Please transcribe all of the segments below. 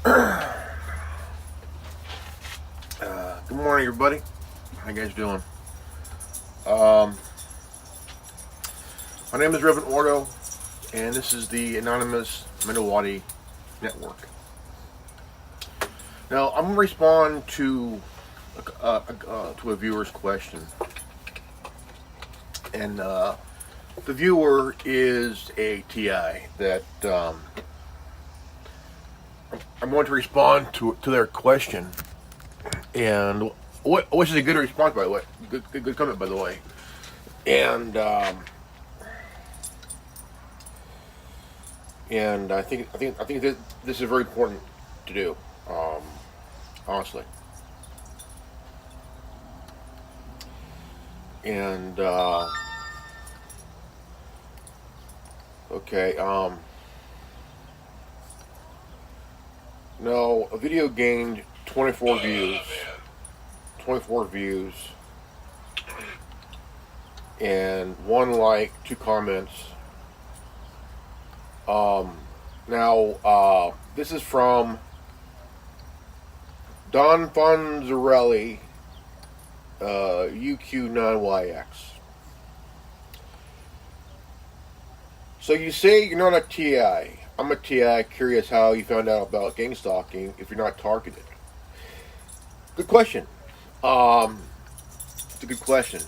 Good morning, everybody. How you guys doing? Um, my name is Reverend Ordo, and this is the anonymous Mando'Ade network. Now, I'm gonna respond to a viewer's question, and the viewer is a TI that I'm going to respond to their question, and which is a good response, by the way. Good comment, by the way. And I think that this is very important to do. Honestly. And okay. No, a video gained 24 views. 24 views. And one like, two comments. Now, this is from Don Fonzarelli, UQ9YX. So you say you're not a TI. I'm a TI, curious how you found out about gang stalking if you're not targeted. Good question. It's a good question.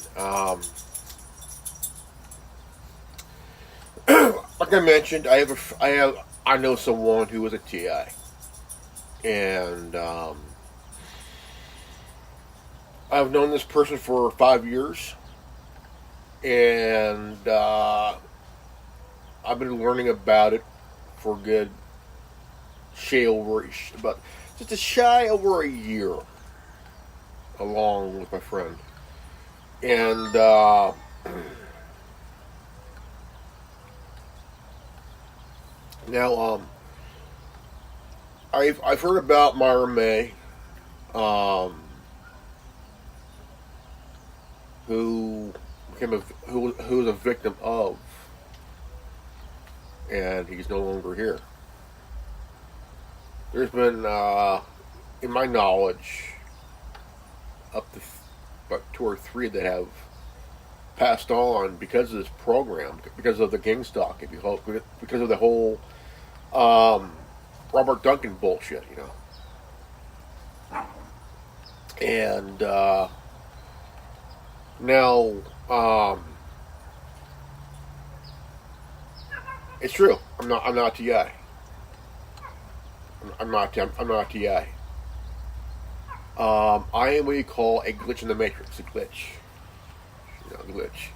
Like I mentioned, I know someone who was a TI, and I've known this person for 5 years, and I've been learning about it for good about just a shy over a year, along with my friend, and now I've heard about Myra May, who who was a victim of, and he's no longer here. There's been, in my knowledge, up to about two or three that have passed on because of this program, because of the gang stalking, because of the whole Robert Duncan bullshit, And now, it's true. I'm not a TI. I'm not a TI. I am what you call a glitch in the matrix. A glitch. Glitch.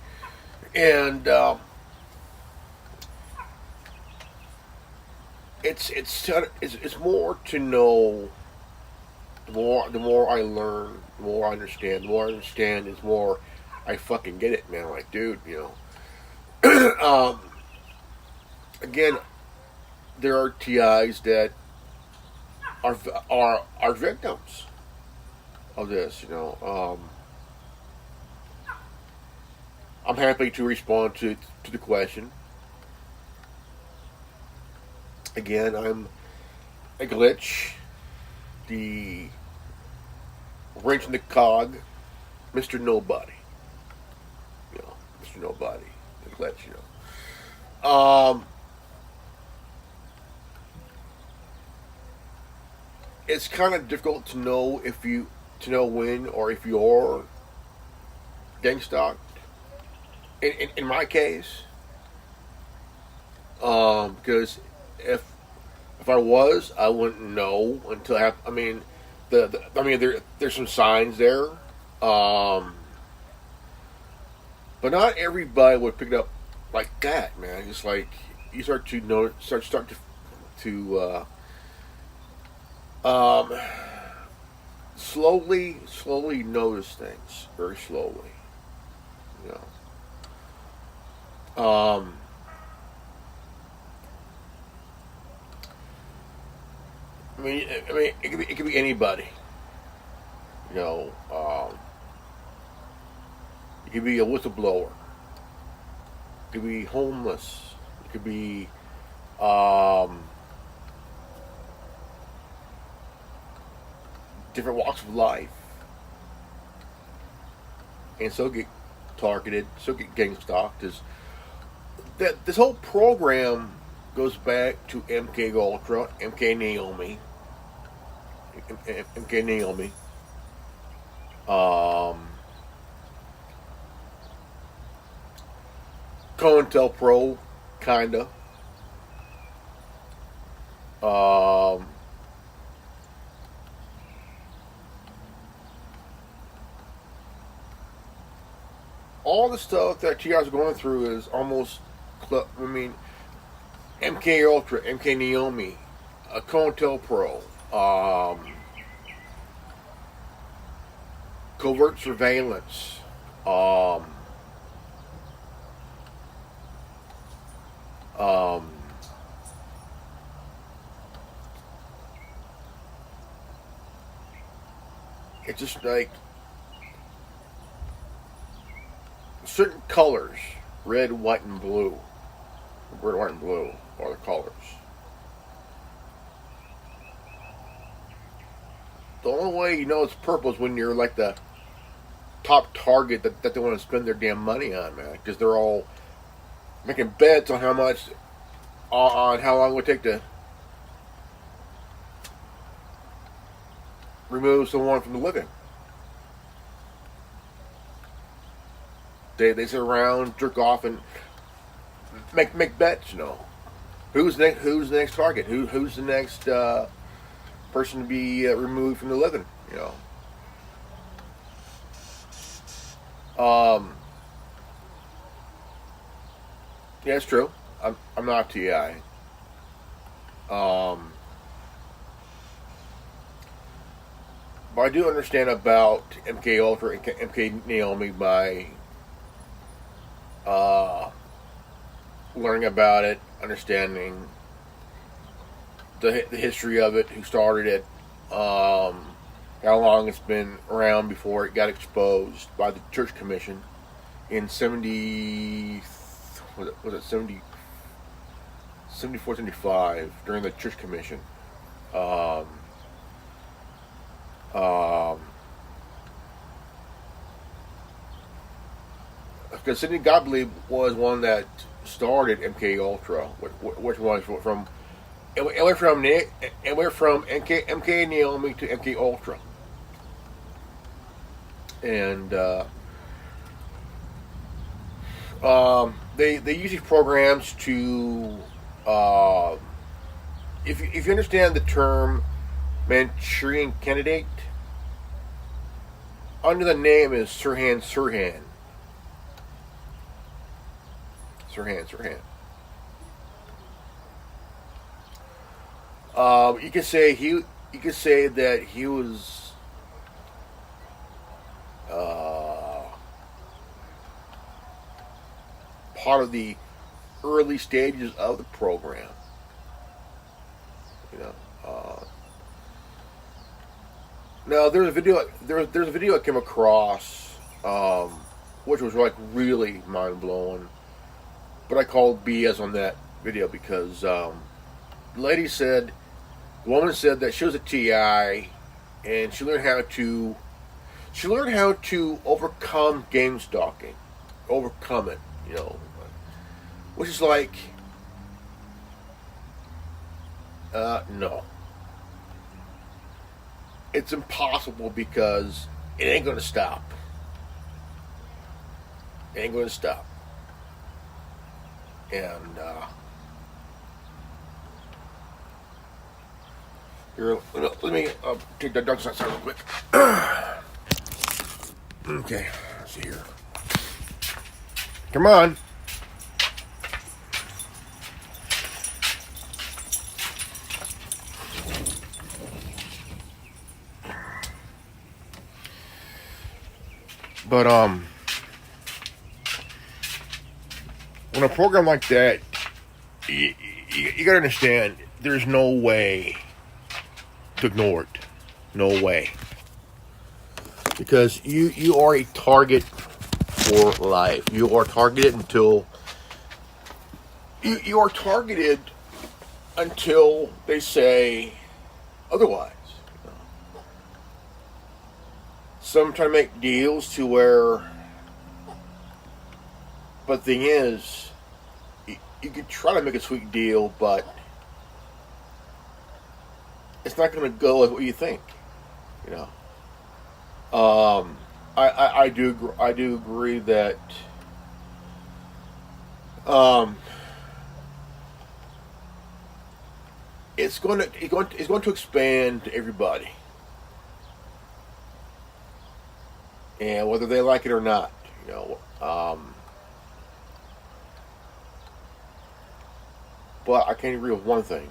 And it's more to know. The more I learn, the more I understand. The more I understand is more I fucking get it, man. Like, dude, again, there are TIs that are victims of this. I'm happy to respond to the question. Again, I'm a glitch, the wrench in the cog, Mr. Nobody. Mr. Nobody, the glitch. It's kind of difficult to know when or if you're gang stalked. In my case, because if I was, I wouldn't know until I mean, there's some signs there, but not everybody would pick it up like that, man. It's like you start to know, start to slowly notice things very slowly, you know. It could be anybody. You know, it could be a whistleblower. It could be homeless. It could be different walks of life, and so get targeted, so get gang stalked. Is that this whole program goes back to MK Ultra, MK Naomi. COINTELPRO, kinda. All the stuff that you guys are going through is almost, I mean, MK Ultra, MK Naomi, COINTELPRO, covert surveillance, um, it's just like certain colors, red, white, and blue. Red, white, and blue are the colors. The only way you know it's purple is when you're like the top target that they want to spend their damn money on, man. Because they're all making bets on how much, on how long it would take to remove someone from the living. They sit around, jerk off, and make bets. You know, who's the next target? Who's the next person to be removed from the living? You know. Yeah, it's true. I'm not TI. But I do understand about MK Ultra and MK Naomi by learning about it, understanding the history of it, who started it, how long it's been around before it got exposed by the Church Commission in 70, was it 70, 74, 75, during the Church Commission. Because Sidney Gottlieb was one that started MK Ultra, which was from it went from MK Naomi to MK Ultra, and they use these programs to if you understand the term Manchurian Candidate, under the name is Sirhan. You could say that he was part of the early stages of the program. You know. Now there's a video. There's a video I came across, which was like really mind blowing. But I called BS on that video because the woman said that she was a TI, and she learned how to overcome game stalking, overcome it, you know, which is like, no, it's impossible because it ain't gonna stop. It ain't gonna stop. And here, let me take that dark side real quick. Okay, let's see here. Come on. But when a program like that, you gotta understand, there's no way to ignore it. No way. Because you are a target for life. You are targeted until you are targeted until they say otherwise. some try to make deals to where, but the thing is, you could try to make a sweet deal, but it's not going to go with what you think. You know. I do agree that um, it's going to expand to everybody, and whether they like it or not, you know. But I can't agree with one thing.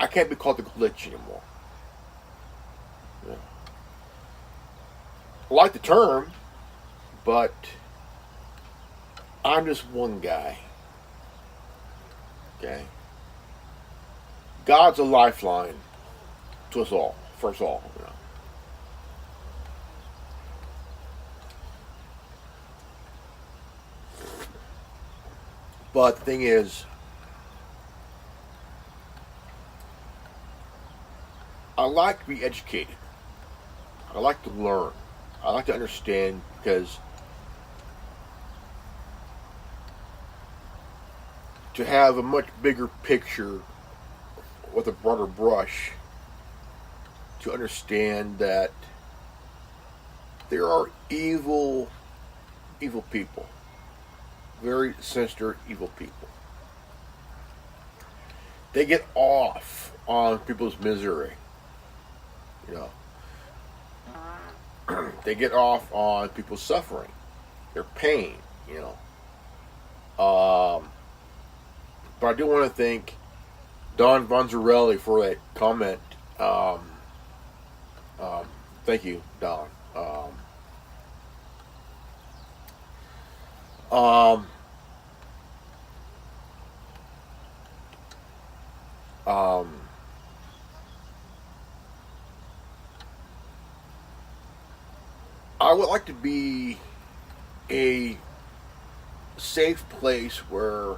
I can't be called the glitch anymore. Yeah. I like the term, but I'm just one guy. Okay. God's a lifeline to us all, for us all. You know. But the thing is, I like to be educated. I like to learn. I like to understand because to have a much bigger picture with a broader brush, to understand that there are evil people, very sinister evil people. They get off on people's misery, you know. They get off on people's suffering, their pain, you know. But I do want to thank Don Vonzarelli for that comment. Um, Thank you, Don. Um, um, I would like to be a safe place where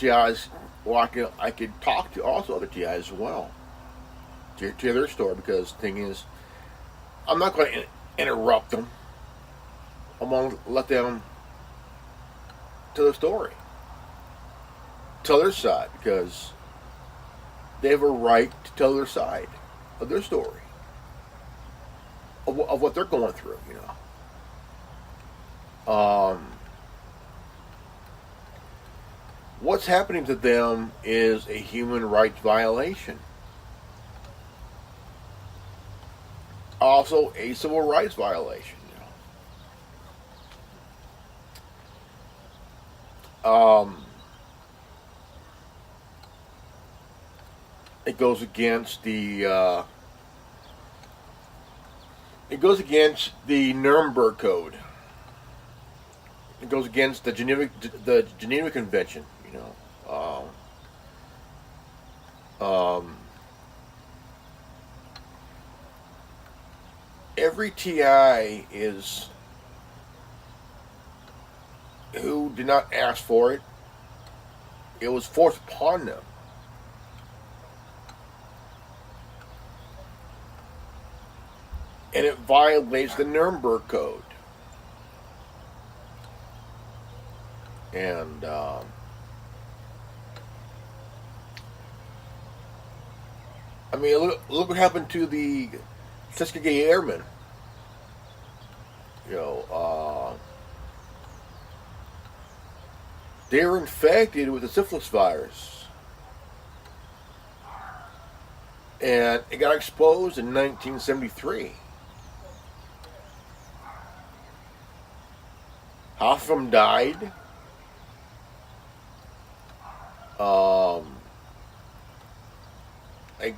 TIs, well, I could talk to also other TIs as well to their story because the thing is, I'm not going to interrupt them. I'm going to let them tell their story, tell their side because they have a right to tell their side of their story of what they're going through. You know, what's happening to them is a human rights violation. Also, a civil rights violation. You know, it goes against the Nuremberg Code. It goes against the Geneva Convention. You know, every TI is who did not ask for it. It was forced upon them. And it violates the Nuremberg Code. And I mean, look what happened to the Tuskegee Airmen. You know, they were infected with the syphilis virus, and it got exposed in 1973. Half of them died. A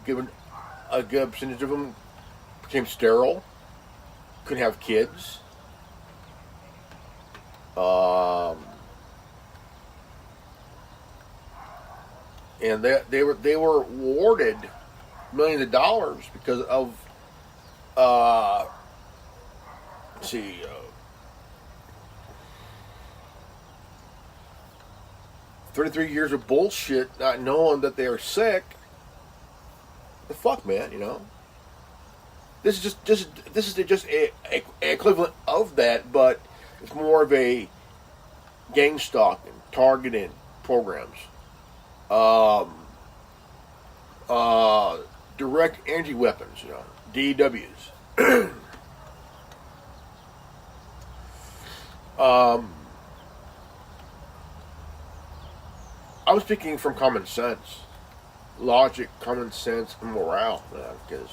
good percentage of them became sterile, couldn't have kids. And they were awarded millions of dollars because of let's see 33 years of bullshit, not knowing that they are sick, The fuck, man, you know. This is just a equivalent of that, but it's more of a gang stalking, targeting programs. Um, uh, Direct energy weapons, you know, DWs. um, I'm speaking from common sense, logic, common sense, and morale, man, because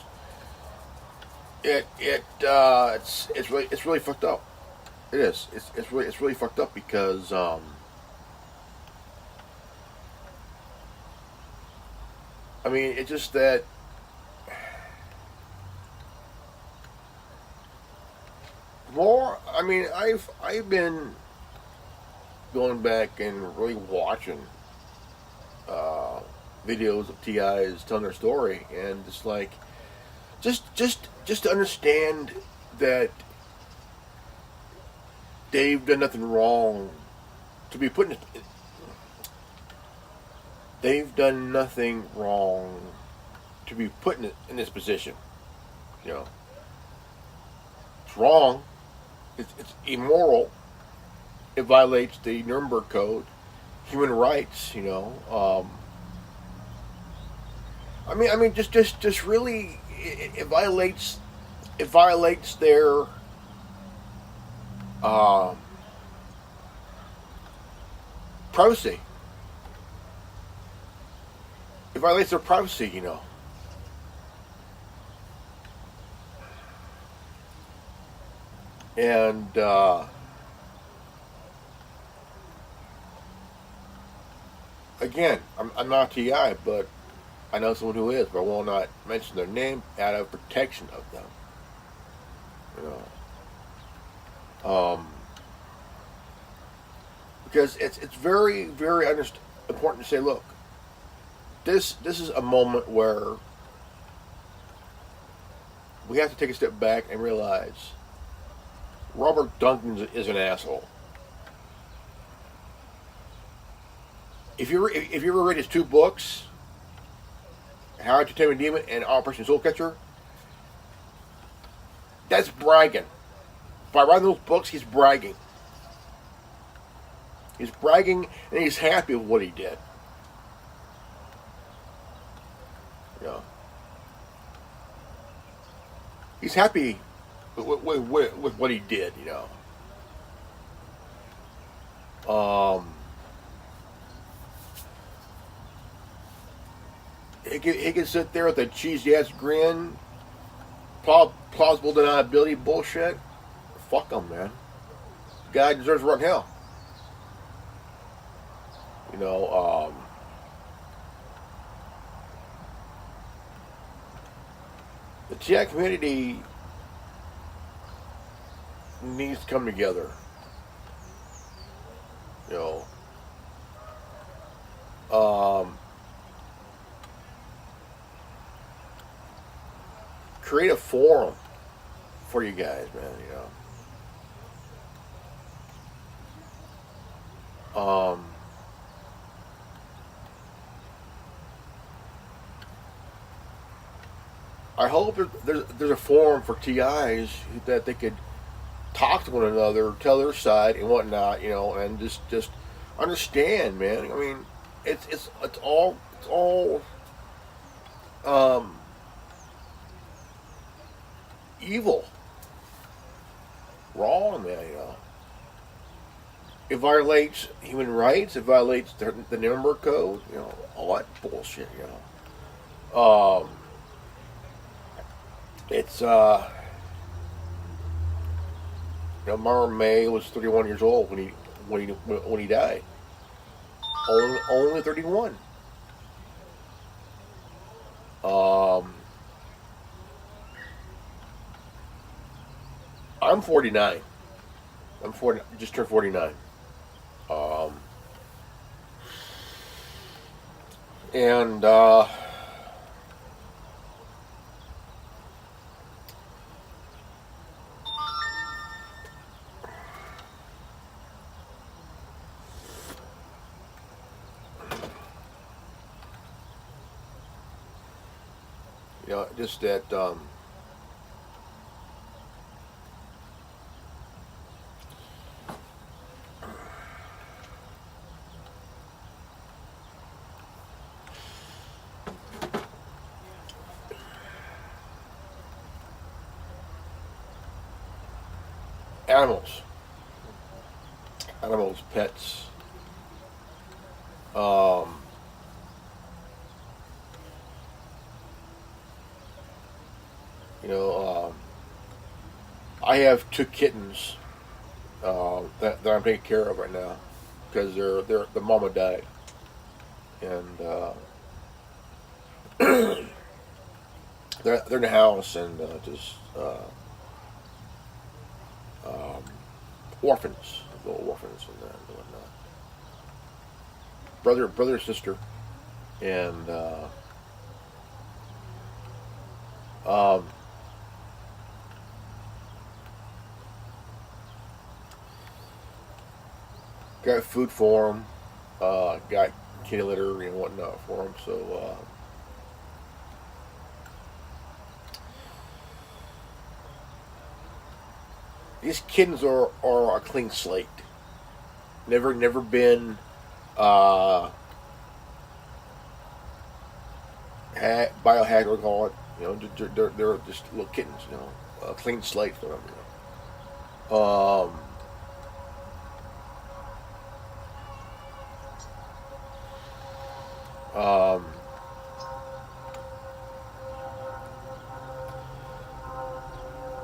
it's really fucked up. It is. It's really fucked up because I mean it's just that more. I mean I've been going back and really watching uh, videos of TIs telling their story, and it's like just to understand that they've done nothing wrong to be put in. They've done nothing wrong to be put in this position. You know, it's wrong. It's immoral. It violates the Nuremberg Code, human rights. You know, I mean, just really, it violates their um, privacy. It violates their privacy, you know. And again, I'm not TI, but I know someone who is, but I will not mention their name out of protection of them. You know, because it's very important to say, look, this is a moment where we have to take a step back and realize Robert Duncan is an asshole. If you ever read his two books, How to Tame a Demon and Operation Soulcatcher, that's bragging. By writing those books, he's bragging. He's bragging and he's happy with what he did. You know, he's happy with what he did. You know, he can sit there with a cheesy ass grin, plausible deniability bullshit. Fuck him, man. The guy deserves to run hell. You know, the TI community needs to come together. You know, create a forum for you guys, man. You know, I hope there's a forum for TIs that they could talk to one another, tell their side and whatnot, you know, and just understand, man. I mean, it's all um, evil, wrong, man. You know, it violates human rights. It violates the Nuremberg Code. You know, all that bullshit. You know, it's you know, Marvin May was 31 years old when he died. Only 31. I'm 49. I'm 40. Just turned 49. Um, and just that animals, pets. Um, you know, I have two kittens that I'm taking care of right now because they're the mama died, and they're in the house and just um, orphans, little orphans and that and whatnot. Brother, sister, and um, got food for them. Got kitty litter and whatnot for them. So these kittens are a clean slate. Never been uh, biohack or call it. You know, they're just little kittens. You know, clean slate for them. You know. Um,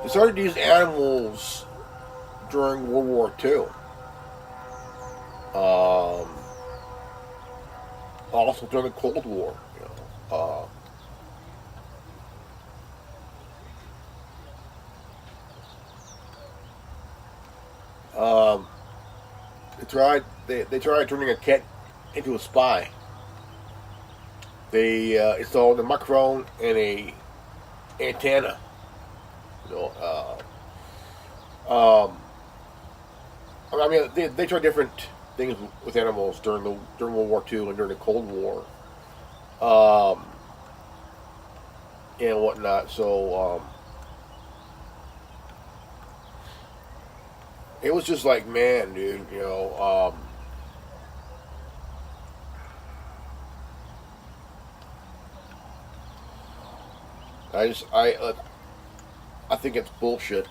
they started these animals during World War II. Also during the Cold War. You know. They tried turning a cat into a spy. They installed a microphone and a antenna. You know, I mean, they tried different things with animals during World War II and during the Cold War, and whatnot. So it was just like, man, dude, you know. I think it's bullshit,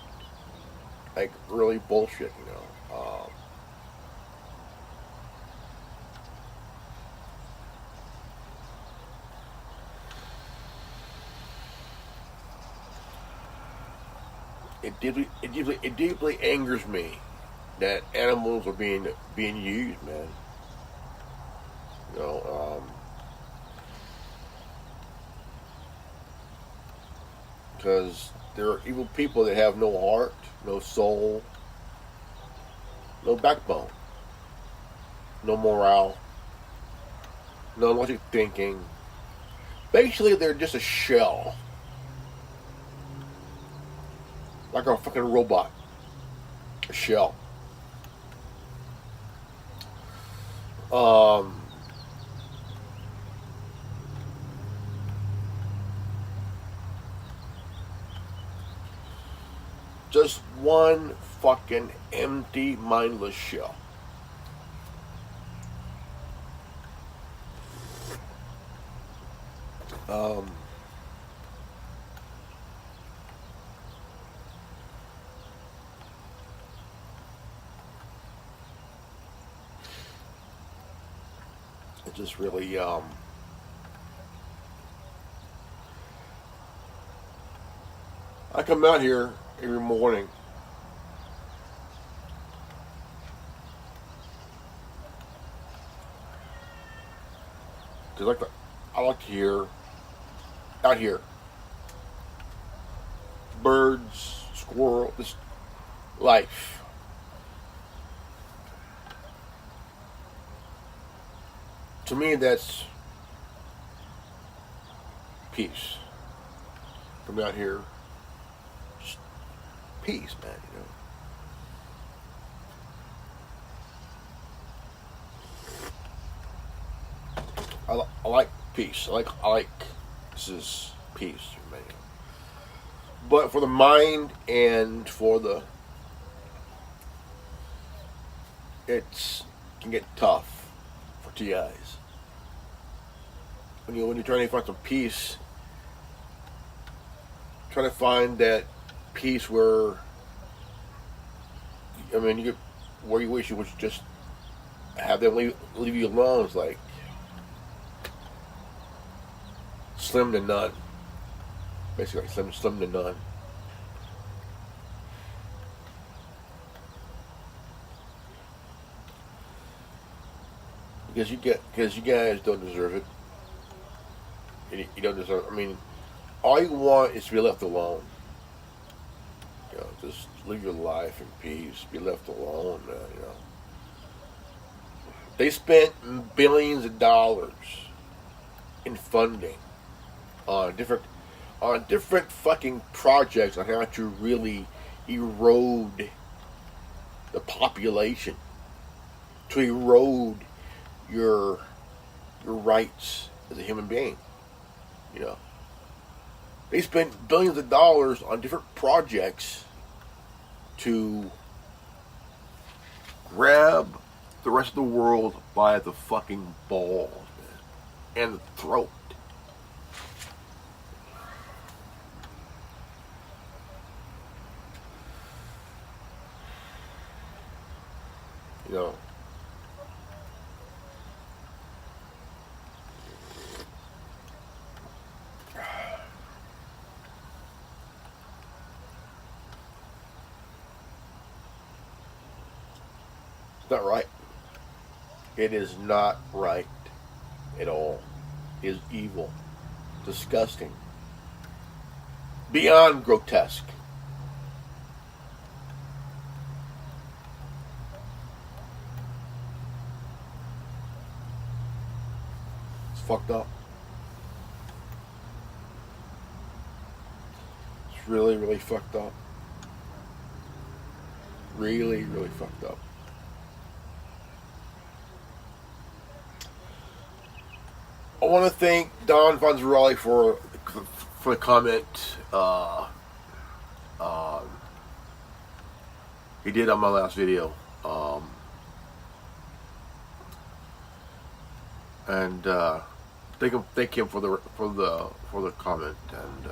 like really bullshit, you know. It deeply angers me that animals are being used, man. You know, because there are evil people that have no heart, no soul, no backbone, no morale, no logic thinking. Basically, they're just a shell, like a fucking robot, a shell. Um, just one fucking empty, mindless shell. Um, it just really I come out here every morning because I like to hear out here birds, squirrel, this life. To me, that's peace. Come out here, just peace, man. I like peace. I like this is peace, man. But for the mind and for the, it's can get tough for TIs when you're trying to find some peace, trying to find that peace where, I mean, you get where you wish you would just have them leave you alone. It's like slim to none, basically like slim to none. Because you guys don't deserve it. You don't deserve. I mean, all you want is to be left alone. You know, just live your life in peace. Be left alone, man. You know, they spent billions of dollars in funding on different fucking projects on how to really erode the population, to erode your rights as a human being. You know, they spent billions of dollars on different projects to grab the rest of the world by the fucking balls, man, and the throat. You know. It's not right. It is not right at all. It is evil, disgusting, beyond grotesque. It's fucked up. It's really, really fucked up. Really, really fucked up. I want to thank Don Fonzarelli for the comment he did on my last video, and thank him for the comment, and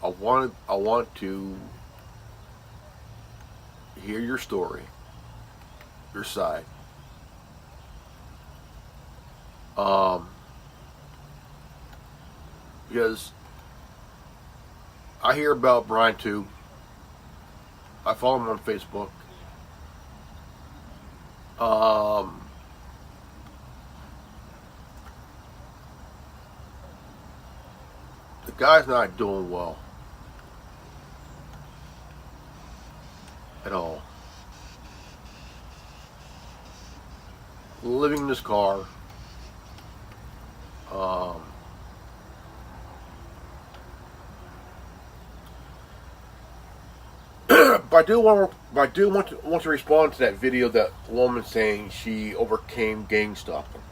I want to hear your story, your side. Because I hear about Brian too. I follow him on Facebook. The guy's not doing well at all. Living in his car. But I do want to respond to that video, that woman saying she overcame gang stalking,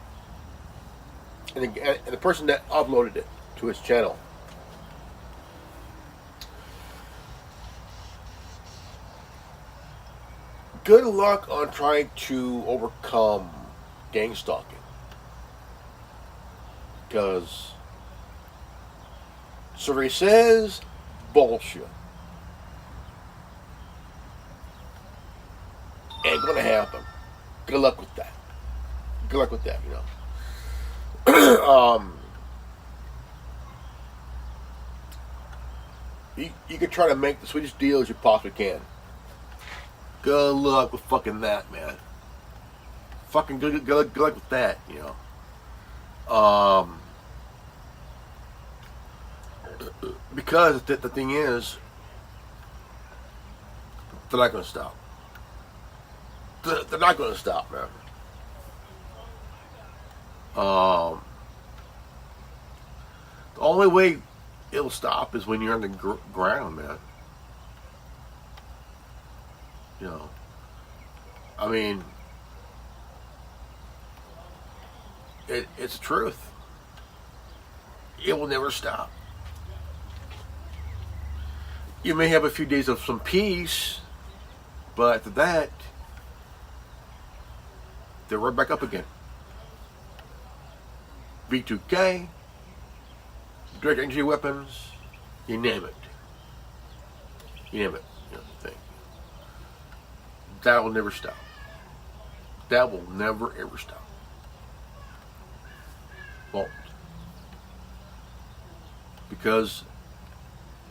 and the person that uploaded it to his channel. Good luck on trying to overcome gang stalking, because survey says bullshit. Ain't gonna happen. Good luck with that. Good luck with that, you know. You can try to make the sweetest deal as you possibly can. Good luck with fucking that, man. Fucking good luck with that, you know. Because the thing is, they're not gonna stop. They're not going to stop, man. The only way it'll stop is when you're on the ground, man. You know, I mean, it's the truth. it will never stop. You may have a few days of some peace, but after that, they're right back up again. V2K, direct energy weapons, you name it. You name it. You know, thing. That will never stop. That will never ever stop. Won't. Because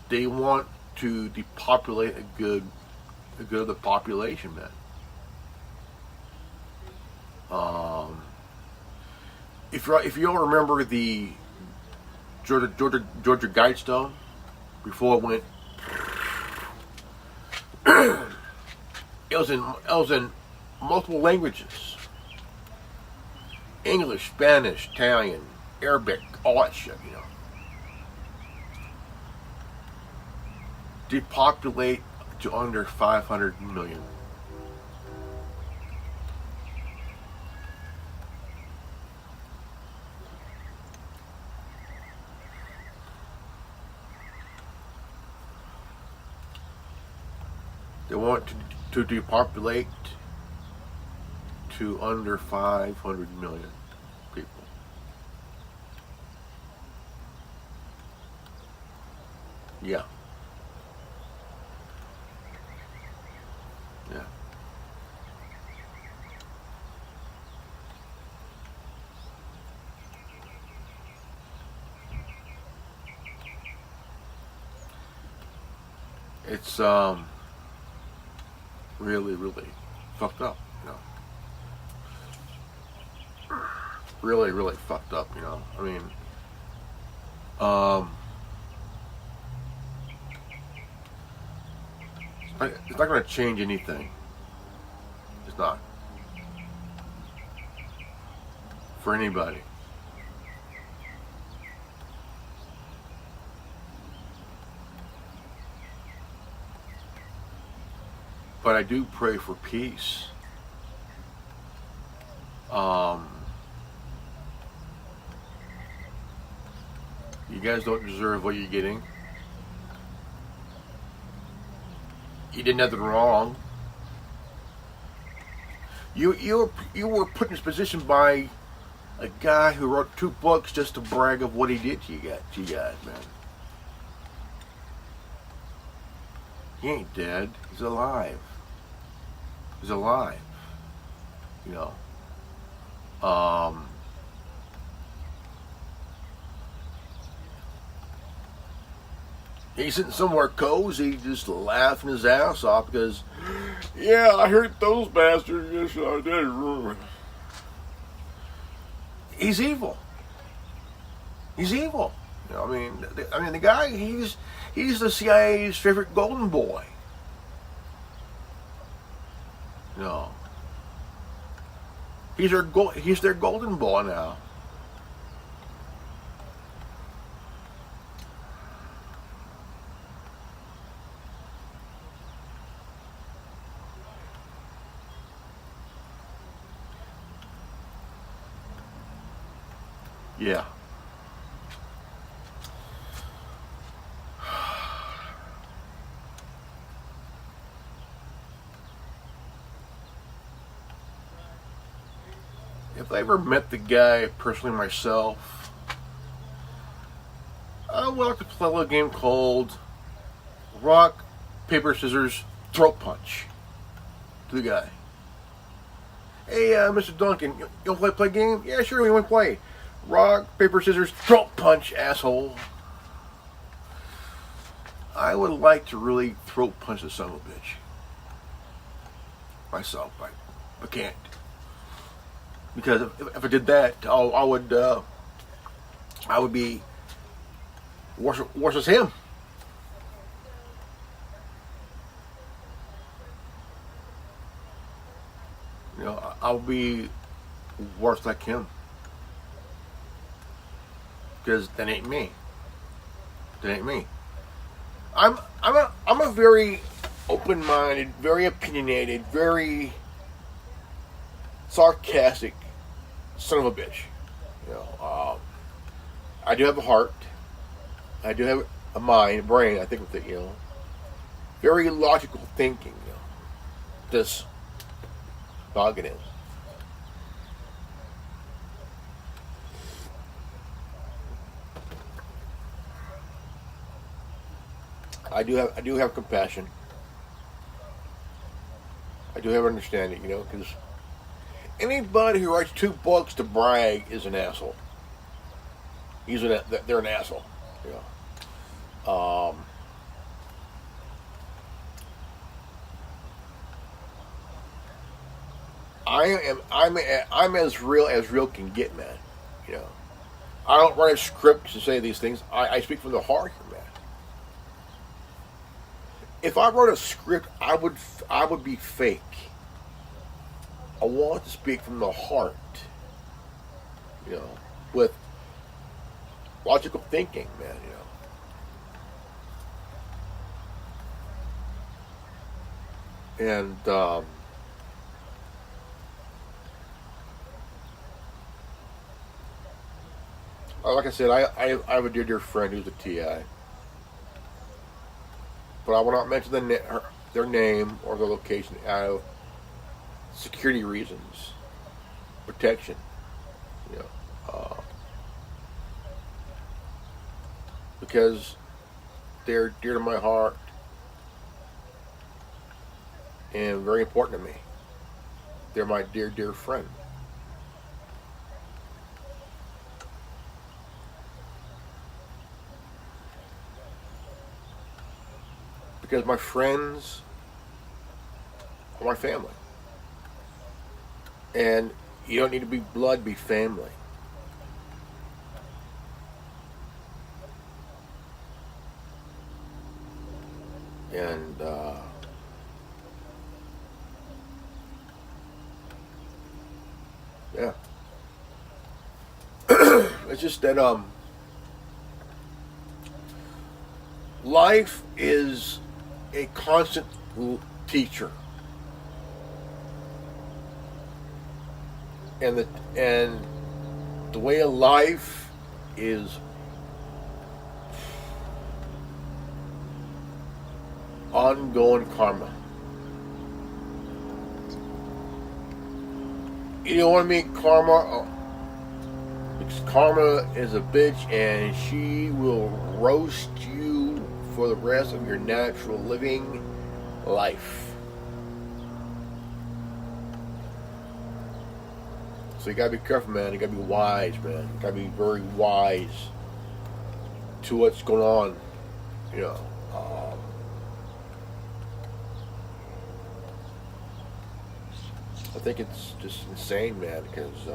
they want to depopulate a good of the population, man. If you all remember the Georgia Guidestone before it went, it was in multiple languages: English, Spanish, Italian, Arabic, all that shit. You know, depopulate to under 500 million. They want to depopulate to under 500 million people. Yeah. Yeah. It's really, really fucked up, you know. Really, really fucked up, you know. I mean, it's not going to change anything. It's not. For anybody. But I do pray for peace. You guys don't deserve what you're getting. You did nothing wrong. You were put in this position by a guy who wrote 2 books just to brag of what he did to you guys, man. He ain't dead. He's alive. He's alive. You know. He's sitting somewhere cozy, just laughing his ass off because, yeah, I heard those bastards. Yes, I did. He's evil. He's evil. You know, I mean, the guy. He's the CIA's favorite golden boy. You know. He's their golden boy now. Yeah. If I ever met the guy personally myself, I would like to play a little game called rock, paper, scissors, throat punch to the guy. Hey, Mr. Duncan, you want to play a game? Yeah, sure, we want to play. Rock, paper, scissors, throat punch, asshole. I would like to really throat punch the son of a bitch. Myself, I can't. Because if I did that, I would be worse as him. You know, I'll be worse like him. Because that ain't me. That ain't me. I'm a very open-minded, very opinionated, very sarcastic son of a bitch. You know, I do have a heart. I do have a mind, a brain. I think with it, very logical thinking. This dog it is. I do have compassion. I do have understanding, because anybody who writes 2 books to brag is an asshole. They're an asshole. You know. I'm as real can get, man. You know. I don't write a script to say these things. I speak from the heart here, man. If I wrote a script, I would be fake. I want to speak from the heart, with logical thinking, man. And like I said, I have a dear friend who's a TI, but I will not mention their name or their location out of security reasons, protection, you know, because they're dear to my heart and very important to me. They're my dear friend. Because my friends are my family. And you don't need to be blood, be family. And yeah. It's just that life is a constant teacher. And the way of life is ongoing karma. You know what I mean? Karma. Because karma is a bitch, and she will roast you for the rest of your natural living life. So you gotta be careful, man. You gotta be wise, man. You gotta be very wise to what's going on. You know. I think it's just insane, man, because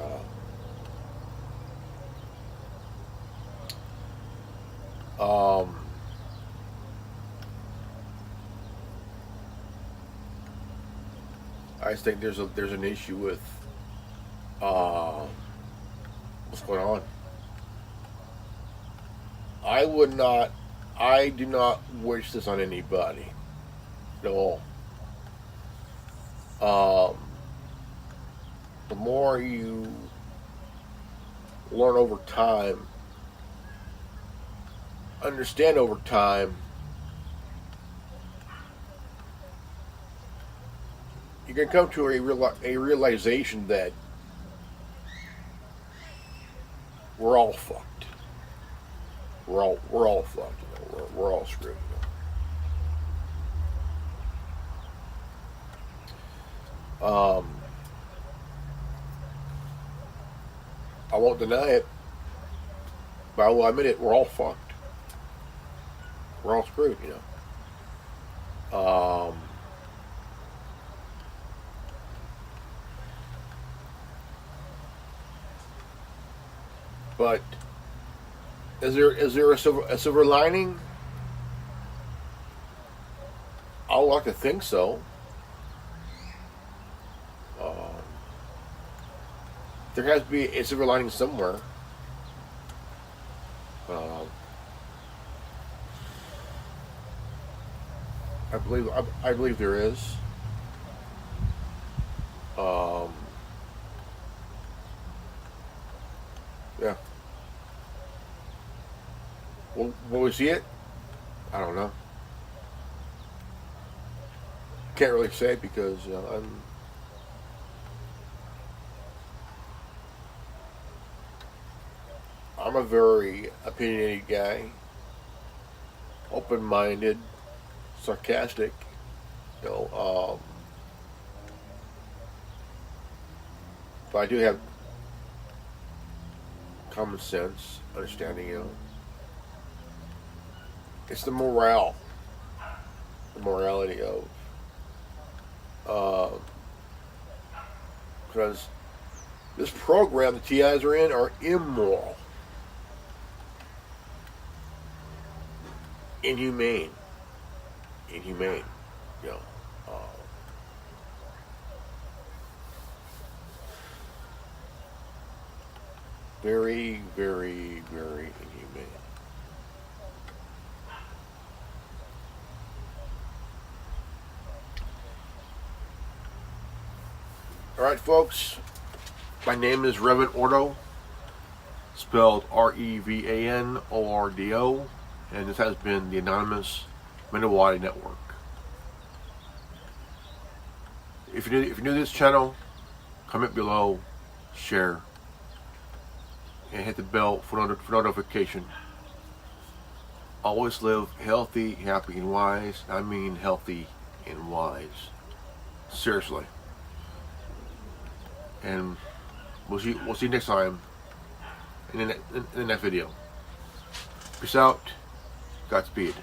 I just think there's an issue with what's going on. I do not wish this on anybody at all. The more you learn over time, understand over time, you can come to a realization that we're all fucked. We're all fucked. We're all screwed. I won't deny it, but I will admit it. We're all fucked. We're all screwed. But is there a silver lining? I would like to think so. There has to be a silver lining somewhere. I believe there is. Yeah. Will we see it? I don't know. Can't really say because I'm a very opinionated guy, open-minded, sarcastic. You know, but I do have common sense, understanding. You know, it's the morality of because this program the TIs are in are immoral, inhumane, you know, uh, very, very, very inhumane. All right, folks. My name is Revan Ordo, spelled Revanordo, and this has been the Anonymous Mando'Ade Network. If you're new to this channel, comment below, share, and hit the bell for notification. Always live healthy, happy, and wise. I mean healthy and wise. Seriously. And we'll see you next time in the next video. Peace out. Godspeed.